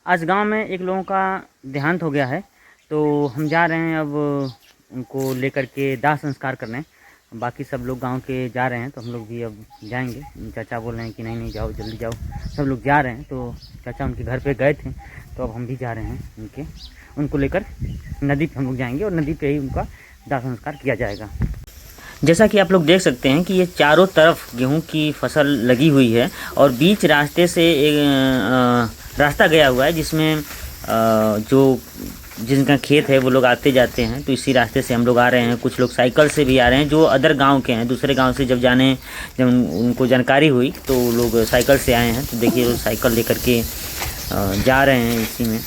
आज गांव में एक लोगों का देहांत हो गया है, तो हम जा रहे हैं अब उनको लेकर के दाह संस्कार करने। बाकी सब लोग गांव के जा रहे हैं, तो हम लोग भी अब जाएंगे। चाचा बोल रहे हैं कि नहीं नहीं जाओ, जल्दी जाओ। सब लोग जा रहे हैं, तो चाचा उनके घर पे गए थे, तो अब हम भी जा रहे हैं उनको लेकर नदी पे हम लोग जाएंगे और नदी पे ही उनका दाह संस्कार किया जाएगा। जैसा कि आप लोग देख सकते हैं कि ये चारों तरफ गेहूं की फसल लगी हुई है और बीच रास्ते से एक रास्ता गया हुआ है, जिसमें जो जिनका खेत है वो लोग आते जाते हैं। तो इसी रास्ते से हम लोग आ रहे हैं। कुछ लोग साइकिल से भी आ रहे हैं, जो अदर गांव के हैं। दूसरे गांव से जब उनको जानकारी हुई तो लोग साइकिल से आए हैं। तो देखिए वो साइकिल लेकर के जा रहे हैं इसी में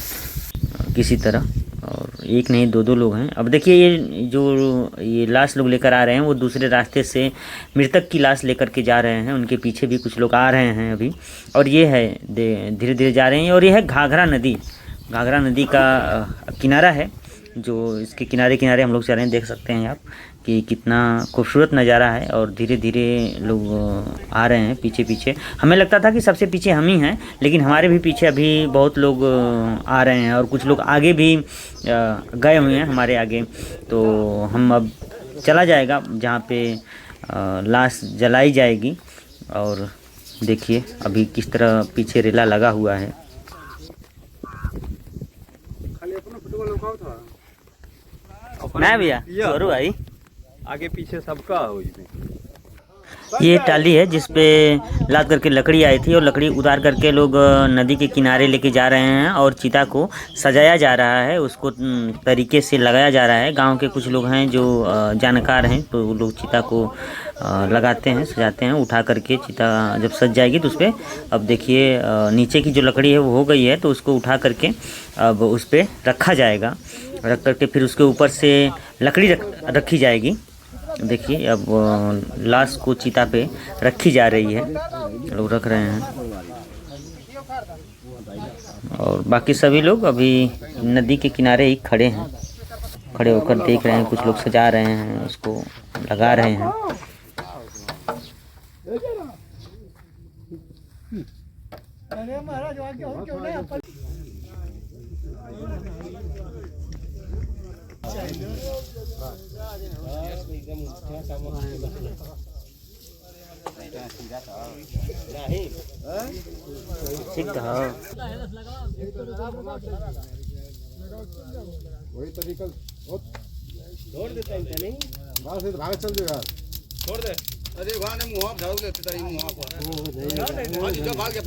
किसी तरह, और एक नहीं दो दो लोग हैं। अब देखिए ये लाश लोग लेकर आ रहे हैं, वो दूसरे रास्ते से मृतक की लाश लेकर के जा रहे हैं। उनके पीछे भी कुछ लोग आ रहे हैं अभी, और ये है धीरे धीरे जा रहे हैं। और ये है घाघरा नदी का किनारा है, जो इसके किनारे किनारे हम लोग चल रहे हैं। देख सकते हैं आप कि कितना खूबसूरत नज़ारा है, और धीरे धीरे लोग आ रहे हैं पीछे पीछे। हमें लगता था कि सबसे पीछे हम ही हैं, लेकिन हमारे भी पीछे अभी बहुत लोग आ रहे हैं, और कुछ लोग आगे भी गए हुए हैं हमारे आगे। तो हम अब चला जाएगा जहाँ पे लाश जलाई जाएगी। और देखिए अभी किस तरह पीछे रेला लगा हुआ है। नहीं भैया, जरूर भाई, आगे पीछे सबका हो। ये टाली है जिसपे लाद करके लकड़ी आई थी, और लकड़ी उतार करके लोग नदी के किनारे लेके जा रहे हैं, और चिता को सजाया जा रहा है, उसको तरीके से लगाया जा रहा है। गांव के कुछ लोग हैं जो जानकार हैं, तो वो लोग चिता को लगाते हैं, सजाते हैं। उठा करके चिता जब सज जाएगी तो उस पर अब देखिए नीचे की जो लकड़ी है वो हो गई है, तो उसको उठा करके अब उस पर रखा जाएगा। रख करके फिर उसके ऊपर से लकड़ी रखी जाएगी। देखिए अब लाश को चिता पे रखी जा रही है, लोग रख रहे हैं, और बाकी सभी लोग अभी नदी के किनारे ही खड़े हैं। खड़े होकर देख रहे हैं, कुछ लोग सजा रहे हैं, उसको लगा रहे हैं। वही तरीका छोड़ देता है नहीं, बाहर से भाग चल जाएगा। छोड़ दे, अरे वहां ने मुंह झाड़ लेते तारी मुंह पर आज जो भाग जा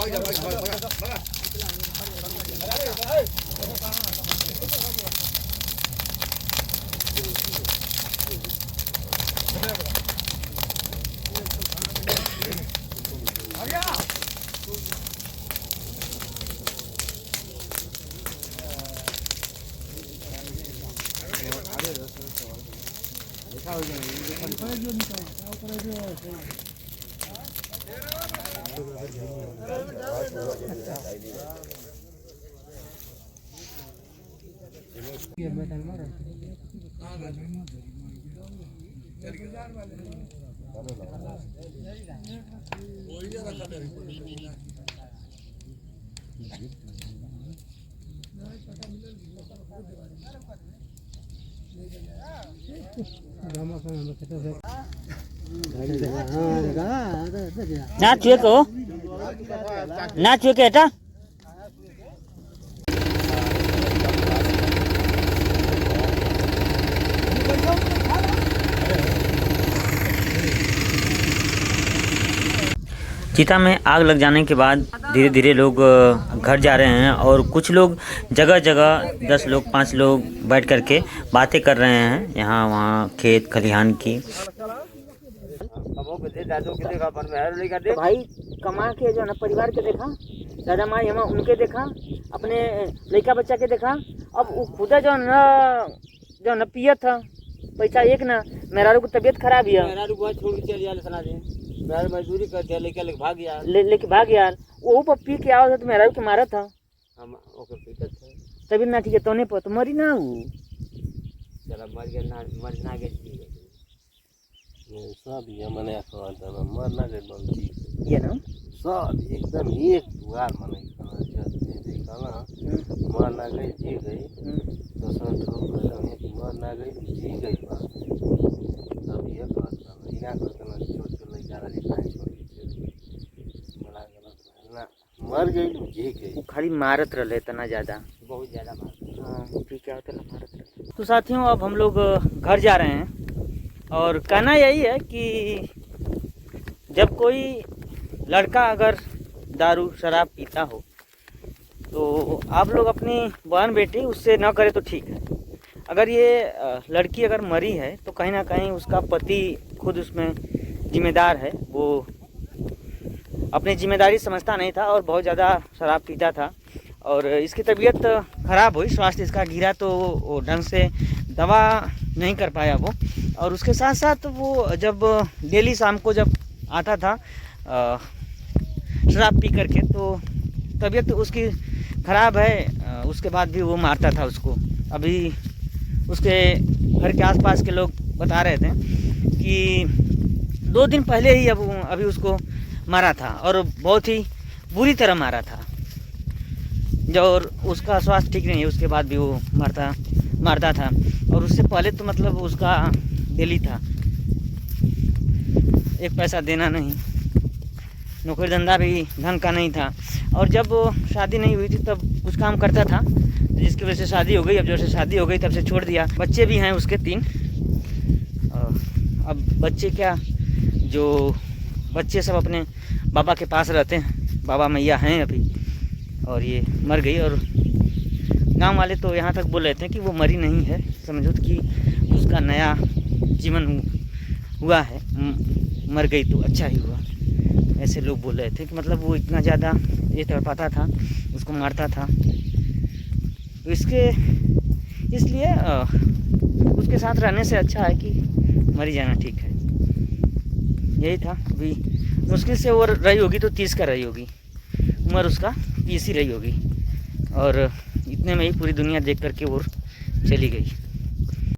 ना चुए को ना चुए के हटा। चिता में आग लग जाने के बाद धीरे धीरे लोग घर जा रहे हैं, और कुछ लोग जगह जगह 10 लोग 5 लोग बैठ करके बातें कर रहे हैं, यहाँ वहाँ खेत खलिहान की। तो भाई कमा के जो ना परिवार के देखा, दादा माँ हम उनके देखा, अपने लड़का बच्चा के देखा। अब वो खुदा जो न पिया था पैसा एक ना, मेरा को तबीयत खराब है, मेरा छोड़ के चल सला दे, मेरा मजदूरी करते लेके भाग गया, लेके भाग गया। वो पर पी के आओ तो मेरा के मारा था, हम ओकर पीता था तभी ना ठीक है, तोने पर तो मरी ना वो चला मर गया ना, मर ना गई सब ये मने खाता मर ना गई बोलती ये ना सब एकदम एक दुआर मने खाना चाहिए खाना मर ना गई जी गई तो सन ठोक कर कि मर ना गई जी गई बा तब ये बात बा इना करके ना छोड़ के लइका रही काहे छोड़ के बड़ा गलत ना मर गई जी गई वो खाली मारत रहे तना ज़्यादा। बहुत ज्यादा बात हाँ फिर क्या होता है मारत रहे। तो साथियों अब हम लोग घर जा रहे हैं और कहना यही है कि जब कोई लड़का अगर दारू शराब पीता हो तो आप लोग अपनी बहन बेटी उससे न करे तो ठीक है। अगर ये लड़की अगर मरी है तो कहीं ना कहीं उसका पति खुद उसमें जिम्मेदार है, वो अपनी जिम्मेदारी समझता नहीं था और बहुत ज़्यादा शराब पीता था और इसकी तबीयत ख़राब हुई, स्वास्थ्य इसका गिरा तो वो ढंग से दवा नहीं कर पाया वो। और उसके साथ साथ वो जब डेली शाम को जब आता था शराब पी करके तो तबीयत उसकी ख़राब है, उसके बाद भी वो मारता था उसको। अभी उसके घर के आसपास के लोग बता रहे थे कि 2 दिन पहले ही अभी उसको मारा था और बहुत ही बुरी तरह मारा था। जो और उसका स्वास्थ्य ठीक नहीं है उसके बाद भी वो मारता था और उससे पहले तो मतलब उसका डेली था, एक पैसा देना नहीं, नौकरी धंधा भी ढंग का नहीं था। और जब शादी नहीं हुई थी तब कुछ काम करता था जिसकी वजह से शादी हो गई। अब जब से शादी हो गई तब से छोड़ दिया। बच्चे भी हैं उसके 3। अब बच्चे क्या, जो बच्चे सब अपने बाबा के पास रहते हैं, बाबा मैया हैं अभी, और ये मर गई। और गांव वाले तो यहाँ तक बोल रहे थे कि वो मरी नहीं है, समझो कि उसका नया जीवन हुआ है, मर गई तो अच्छा ही हुआ। ऐसे लोग बोल रहे थे कि मतलब वो इतना ज़्यादा ये तड़पाता था, उसको मारता था। तो इसलिए उसके साथ रहने से अच्छा है कि मरी जाना ठीक है। यही था। अभी मुश्किल से वो रही होगी तो 30 का रही होगी, उम्र उसका 30 ही रही होगी और इतने में ही पूरी दुनिया देख करके वो चली गई।